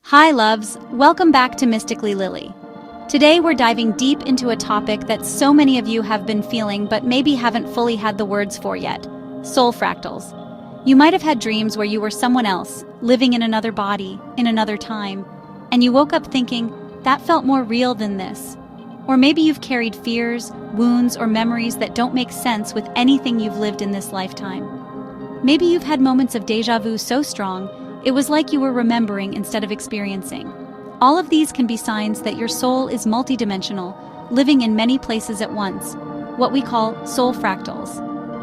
Hi loves, welcome back to Mysticallylily. Today we're diving deep into a topic that so many of you have been feeling but maybe haven't fully had the words for yet: soul fractals. You might have had dreams where you were someone else, living in another body, in another time, and you woke up thinking, that felt more real than this. Or maybe you've carried fears, wounds, or memories that don't make sense with anything you've lived in this lifetime. Maybe you've had moments of déjà vu so strong, it was like you were remembering instead of experiencing. All of these can be signs that your soul is multidimensional, living in many places at once, what we call soul fractals.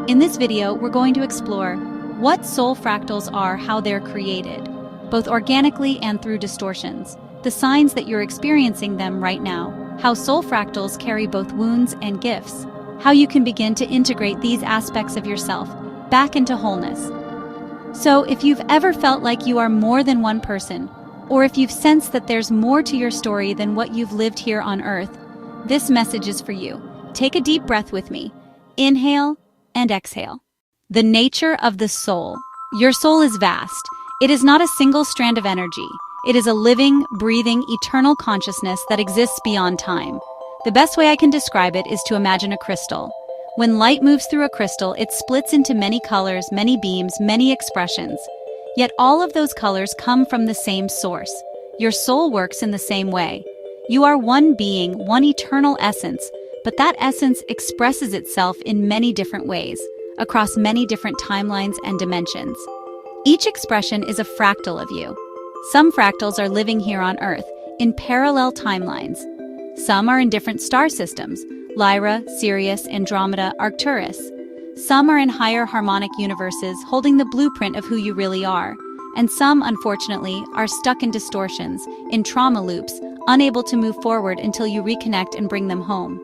In this video, we're going to explore what soul fractals are, how they're created, both organically and through distortions, the signs that you're experiencing them right now, how soul fractals carry both wounds and gifts, how you can begin to integrate these aspects of yourself back into wholeness. So if you've ever felt like you are more than one person, or if you've sensed that there's more to your story than what you've lived here on Earth, this message is for you. Take a deep breath with me. Inhale and exhale. The nature of the soul. Your soul is vast. It is not a single strand of energy. It is a living, breathing, eternal consciousness that exists beyond time. The best way I can describe it is to imagine a crystal. When light moves through a crystal, it splits into many colors, many beams, many expressions. Yet all of those colors come from the same source. Your soul works in the same way. You are one being, one eternal essence, but that essence expresses itself in many different ways, across many different timelines and dimensions. Each expression is a fractal of you. Some fractals are living here on Earth, in parallel timelines. Some are in different star systems: Lyra, Sirius, Andromeda, Arcturus. Some are in higher harmonic universes, holding the blueprint of who you really are. And some, unfortunately, are stuck in distortions, in trauma loops, unable to move forward until you reconnect and bring them home.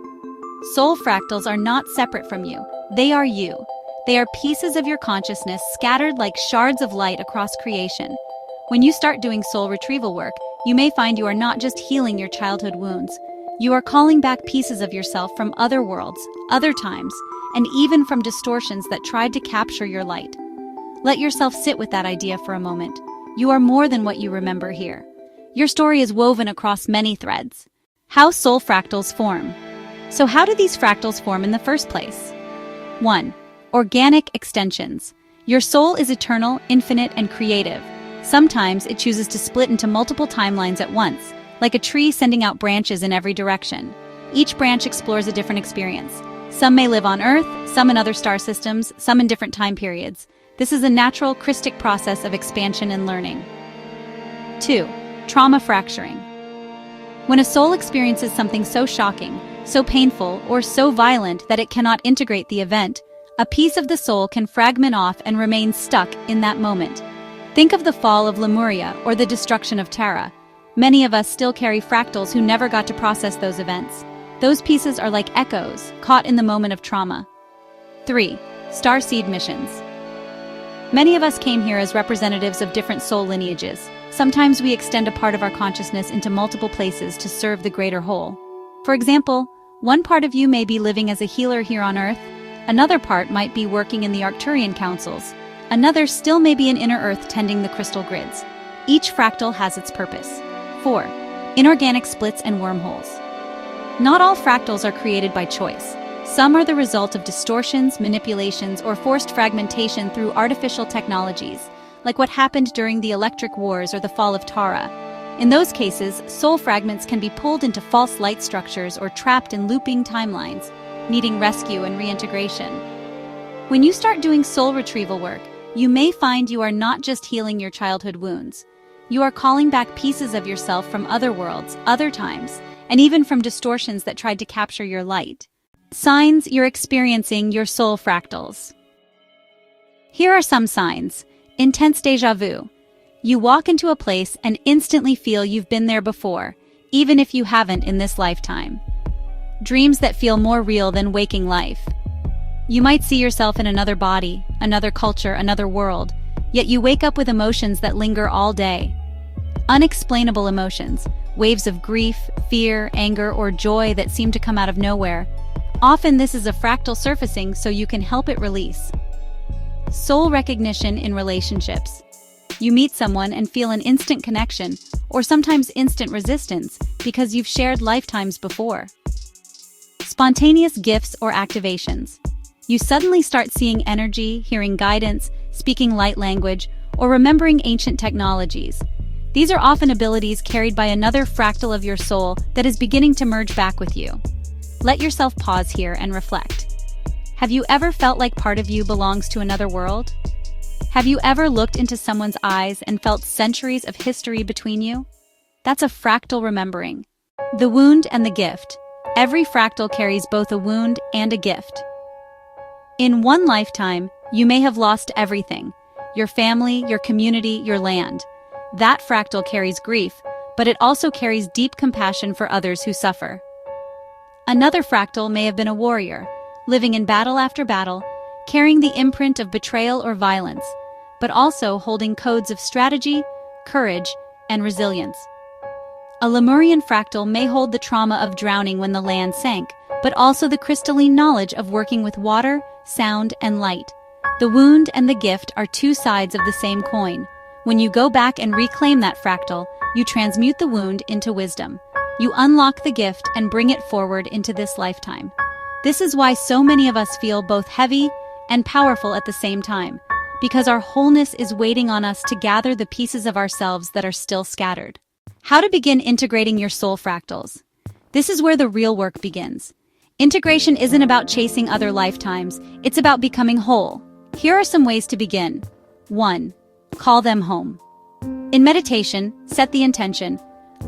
Soul fractals are not separate from you. They are you. They are pieces of your consciousness scattered like shards of light across creation. When you start doing soul retrieval work, you may find you are not just healing your childhood wounds. You are calling back pieces of yourself from other worlds, other times, and even from distortions that tried to capture your light. Let yourself sit with that idea for a moment. You are more than what you remember here. Your story is woven across many threads. How soul fractals form. So how do these fractals form in the first place? 1. Organic extensions. Your soul is eternal, infinite, and creative. Sometimes it chooses to split into multiple timelines at once, like a tree sending out branches in every direction. Each branch explores a different experience. Some may live on Earth, some in other star systems, some in different time periods. This is a natural, Christic process of expansion and learning. 2. Trauma fracturing. When a soul experiences something so shocking, so painful, or so violent that it cannot integrate the event, a piece of the soul can fragment off and remain stuck in that moment. Think of the fall of Lemuria or the destruction of Terra. Many of us still carry fractals who never got to process those events. Those pieces are like echoes, caught in the moment of trauma. 3. Starseed missions. Many of us came here as representatives of different soul lineages. Sometimes we extend a part of our consciousness into multiple places to serve the greater whole. For example, one part of you may be living as a healer here on Earth, another part might be working in the Arcturian councils, another still may be in inner Earth tending the crystal grids. Each fractal has its purpose. 4. Inorganic splits and wormholes. Not all fractals are created by choice. Some are the result of distortions, manipulations, or forced fragmentation through artificial technologies, like what happened during the Electric Wars or the fall of Tara. In those cases, soul fragments can be pulled into false light structures or trapped in looping timelines, needing rescue and reintegration. When you start doing soul retrieval work, you may find you are not just healing your childhood wounds. You are calling back pieces of yourself from other worlds, other times, and even from distortions that tried to capture your light. Signs you're experiencing your soul fractals. Here are some signs. Intense déjà vu. You walk into a place and instantly feel you've been there before, even if you haven't in this lifetime. Dreams that feel more real than waking life. You might see yourself in another body, another culture, another world, yet you wake up with emotions that linger all day. Unexplainable emotions, waves of grief, fear, anger, or joy that seem to come out of nowhere. Often this is a fractal surfacing so you can help it release. Soul recognition in relationships. You meet someone and feel an instant connection, or sometimes instant resistance because you've shared lifetimes before. Spontaneous gifts or activations. You suddenly start seeing energy, hearing guidance, speaking light language, or remembering ancient technologies. These are often abilities carried by another fractal of your soul that is beginning to merge back with you. Let yourself pause here and reflect. Have you ever felt like part of you belongs to another world? Have you ever looked into someone's eyes and felt centuries of history between you? That's a fractal remembering. The wound and the gift. Every fractal carries both a wound and a gift. In one lifetime, you may have lost everything: your family, your community, your land. That fractal carries grief, but it also carries deep compassion for others who suffer. Another fractal may have been a warrior, living in battle after battle, carrying the imprint of betrayal or violence, but also holding codes of strategy, courage, and resilience. A Lemurian fractal may hold the trauma of drowning when the land sank, but also the crystalline knowledge of working with water, sound, and light. The wound and the gift are two sides of the same coin. When you go back and reclaim that fractal, you transmute the wound into wisdom. You unlock the gift and bring it forward into this lifetime. This is why so many of us feel both heavy and powerful at the same time, because our wholeness is waiting on us to gather the pieces of ourselves that are still scattered. How to begin integrating your soul fractals. This is where the real work begins. Integration isn't about chasing other lifetimes, it's about becoming whole. Here are some ways to begin. 1. Call them home. In meditation, set the intention.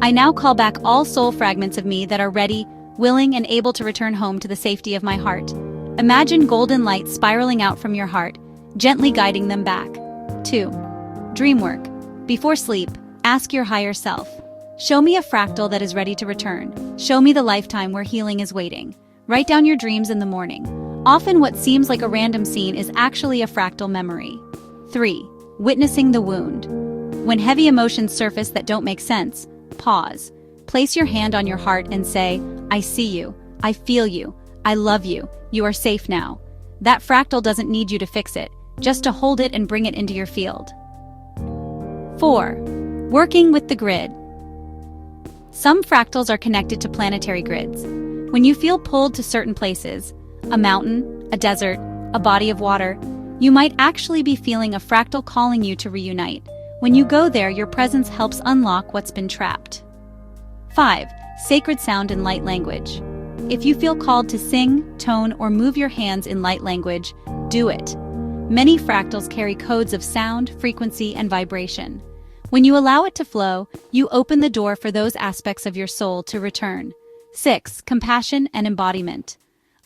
I now call back all soul fragments of me that are ready, willing, and able to return home to the safety of my heart. Imagine golden light spiraling out from your heart, gently guiding them back. 2. Dream work. Before sleep, ask your higher self. Show me a fractal that is ready to return. Show me the lifetime where healing is waiting. Write down your dreams in the morning. Often what seems like a random scene is actually a fractal memory. 3. Witnessing the wound. When heavy emotions surface that don't make sense, pause. Place your hand on your heart and say, I see you, I feel you, I love you, you are safe now. That fractal doesn't need you to fix it, just to hold it and bring it into your field. 4. Working with the grid. Some fractals are connected to planetary grids. When you feel pulled to certain places, a mountain, a desert, a body of water, you might actually be feeling a fractal calling you to reunite. When you go there, your presence helps unlock what's been trapped. 5. Sacred sound and light language. If you feel called to sing, tone, or move your hands in light language, do it. Many fractals carry codes of sound, frequency, and vibration. When you allow it to flow, you open the door for those aspects of your soul to return. 6. Compassion and embodiment.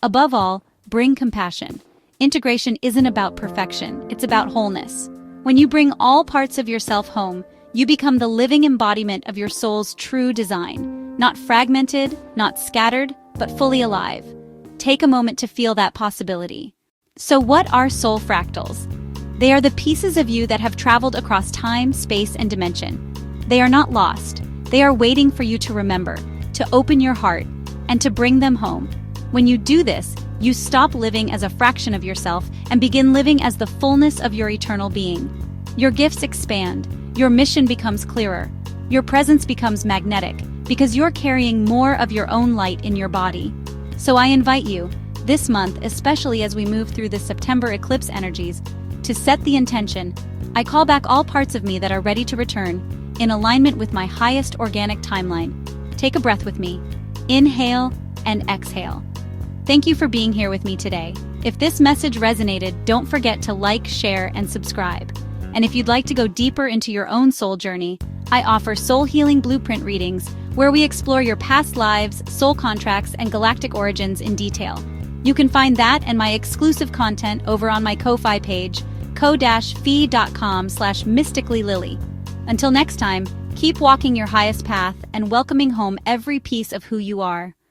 Above all, bring compassion. Integration isn't about perfection, it's about wholeness. When you bring all parts of yourself home, you become the living embodiment of your soul's true design. Not fragmented, not scattered, but fully alive. Take a moment to feel that possibility. So what are soul fractals? They are the pieces of you that have traveled across time, space, and dimension. They are not lost. They are waiting for you to remember, to open your heart, and to bring them home. When you do this, you stop living as a fraction of yourself and begin living as the fullness of your eternal being. Your gifts expand, your mission becomes clearer, your presence becomes magnetic, because you're carrying more of your own light in your body. So I invite you, this month, especially as we move through the September eclipse energies, to set the intention. I call back all parts of me that are ready to return, in alignment with my highest organic timeline. Take a breath with me. Inhale and exhale. Thank you for being here with me today. If this message resonated, don't forget to like, share, and subscribe. And if you'd like to go deeper into your own soul journey, I offer Soul Healing Blueprint readings, where we explore your past lives, soul contracts, and galactic origins in detail. You can find that and my exclusive content over on my Ko-Fi page, ko-fi.com/mysticallylily. Until next time, keep walking your highest path and welcoming home every piece of who you are.